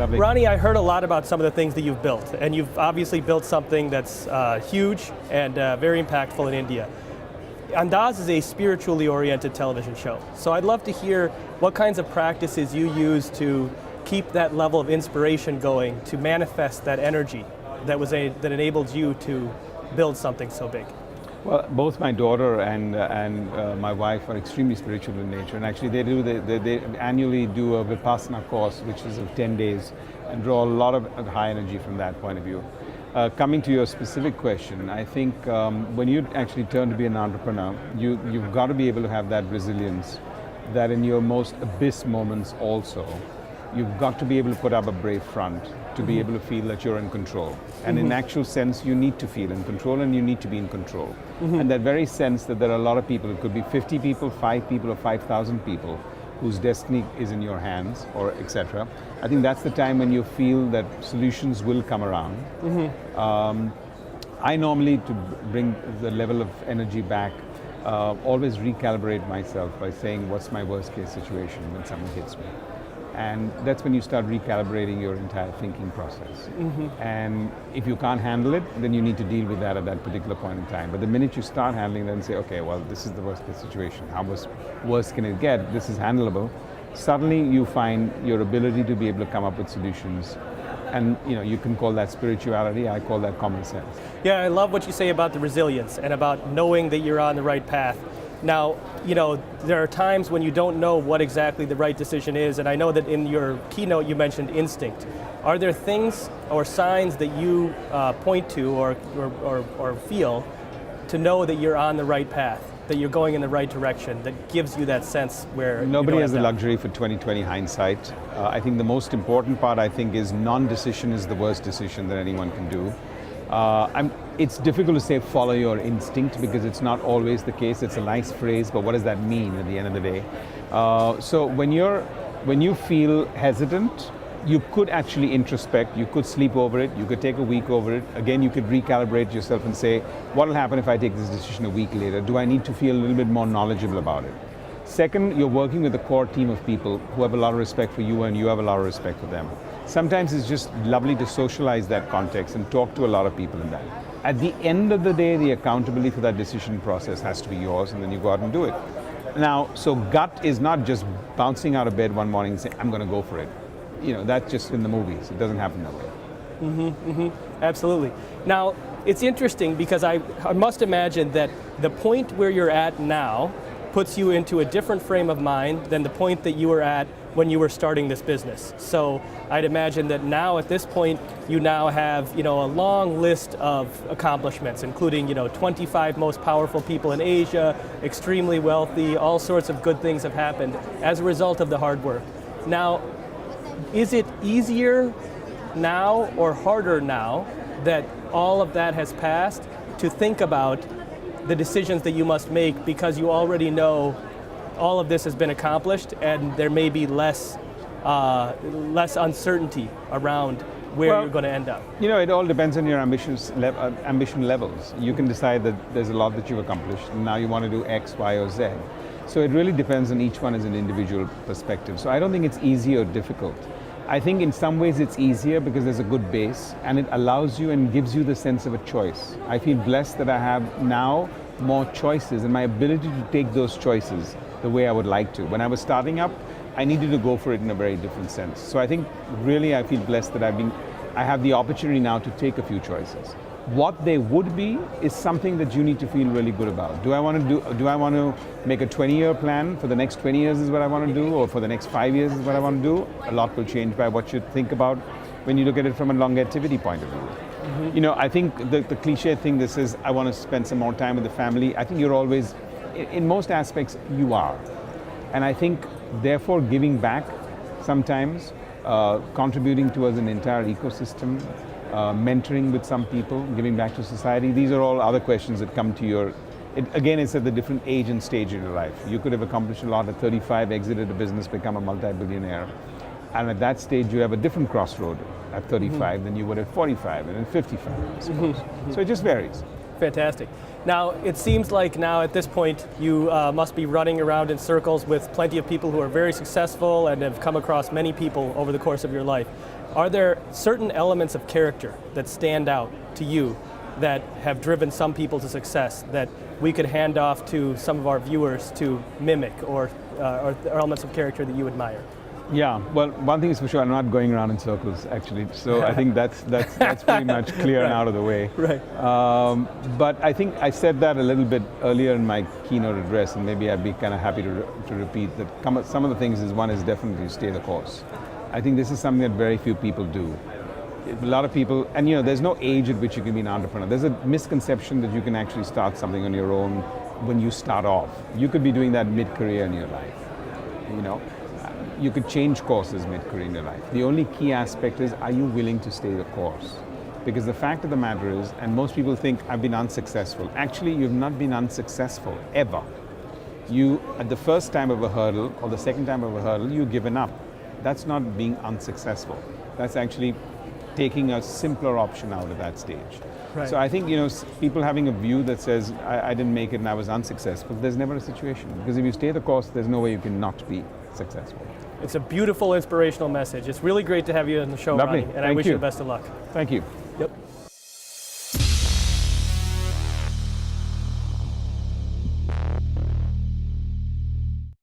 Lovely. Ronnie, I heard a lot about some of the things that you've built, and you've obviously built something that's huge and very impactful in India. Indus is a spiritually oriented television show, so I'd love to hear what kinds of practices you use to keep that level of inspiration going, to manifest that energy that enabled you to build something so big. Well, both my daughter and my wife are extremely spiritual in nature, and actually they annually do a Vipassana course, which is of 10 days, and draw a lot of high energy from that point of view. Coming to your specific question, I think when you actually turn to be an entrepreneur, you've got to be able to have that resilience, that in your most abyss moments also, you've got to be able to put up a brave front to be able to feel that you're in control. And in actual sense, you need to feel in control and you need to be in control. And that very sense that there are a lot of people, it could be 50 people, 5 people, or 5,000 people whose destiny is in your hands, or etc. I think that's the time when you feel that solutions will come around. I normally, to bring the level of energy back, always recalibrate myself by saying, what's my worst case situation when someone hits me? And that's when you start recalibrating your entire thinking process. And if you can't handle it, then you need to deal with that at that particular point in time. But the minute you start handling it and say, okay, well, this is the worst case situation, how worse can it get? This is handleable. Suddenly you find your ability to be able to come up with solutions. And you can call that spirituality, I call that common sense. Yeah, I love what you say about the resilience and about knowing that you're on the right path. Now, there are times when you don't know what exactly the right decision is, and I know that in your keynote you mentioned instinct. Are there things or signs that you point to or feel to know that you're on the right path, that you're going in the right direction, that gives you that sense where nobody has the luxury for 20/20 hindsight. I think the most important part, is non-decision is the worst decision that anyone can do. It's difficult to say follow your instinct because it's not always the case. It's a nice phrase, but what does that mean at the end of the day? So when you feel hesitant, you could actually introspect, you could sleep over it, you could take a week over it. Again, you could recalibrate yourself and say, what will happen if I take this decision a week later? Do I need to feel a little bit more knowledgeable about it? Second, you're working with a core team of people who have a lot of respect for you and you have a lot of respect for them. Sometimes it's just lovely to socialize that context and talk to a lot of people in that. At the end of the day, the accountability for that decision process has to be yours, and then you go out and do it. Now, so gut is not just bouncing out of bed one morning and saying, I'm going to go for it. That's just in the movies. It doesn't happen that way. Absolutely. Now, it's interesting because I must imagine that the point where you're at now puts you into a different frame of mind than the point that you were at when you were starting this business. So I'd imagine that now at this point, you now have a long list of accomplishments, including 25 most powerful people in Asia, extremely wealthy, all sorts of good things have happened as a result of the hard work. Now, is it easier now or harder now that all of that has passed to think about the decisions that you must make because you already know all of this has been accomplished and there may be less uncertainty around where you're going to end up? It all depends on your ambition levels. You can decide that there's a lot that you've accomplished and now you want to do X, Y, or Z. So it really depends on each one as an individual perspective. So I don't think it's easy or difficult. I think in some ways it's easier because there's a good base and it allows you and gives you the sense of a choice. I feel blessed that I have now more choices and my ability to take those choices the way I would like to. When I was starting up, I needed to go for it in a very different sense. So I think really I feel blessed that I have the opportunity now to take a few choices. What they would be is something that you need to feel really good about. Do I want to make a 20-year plan? For the next 20 years is what I want to do, or for the next 5 years is what I want to do? A lot will change by what you think about when you look at it from a longevity point of view. I think the cliche thing that says, I want to spend some more time with the family, I think you're always, in most aspects, you are. And I think, therefore, giving back sometimes, contributing towards an entire ecosystem, mentoring with some people, giving back to society. These are all other questions that come to again, it's at the different age and stage in your life. You could have accomplished a lot at 35, exited a business, become a multi-billionaire. And at that stage, you have a different crossroad at 35 than you would at 45 and at 55, I suppose. So it just varies. Fantastic. Now, it seems like now at this point, you must be running around in circles with plenty of people who are very successful and have come across many people over the course of your life. Are there certain elements of character that stand out to you that have driven some people to success that we could hand off to some of our viewers to mimic, or elements of character that you admire? Yeah, well, one thing is for sure, I'm not going around in circles, actually. So I think that's pretty much clear and out of the way. Right. But I think I said that a little bit earlier in my keynote address, and maybe I'd be kind of happy to repeat that. Some of the things is, one is definitely stay the course. I think this is something that very few people do. A lot of people, and there's no age at which you can be an entrepreneur. There's a misconception that you can actually start something on your own when you start off. You could be doing that mid-career in your life. You could change courses mid-career in your life. The only key aspect is, are you willing to stay the course? Because the fact of the matter is, and most people think, I've been unsuccessful. Actually, you've not been unsuccessful, ever. You, at the first time of a hurdle, or the second time of a hurdle, you've given up. That's not being unsuccessful. That's actually taking a simpler option out of that stage. Right. So I think, people having a view that says, I didn't make it and I was unsuccessful, there's never a situation. Because if you stay the course, there's no way you can not be successful. It's a beautiful, inspirational message. It's really great to have you on the show, Lovely. Ronnie, and I wish you the best of luck. Thank you. Yep.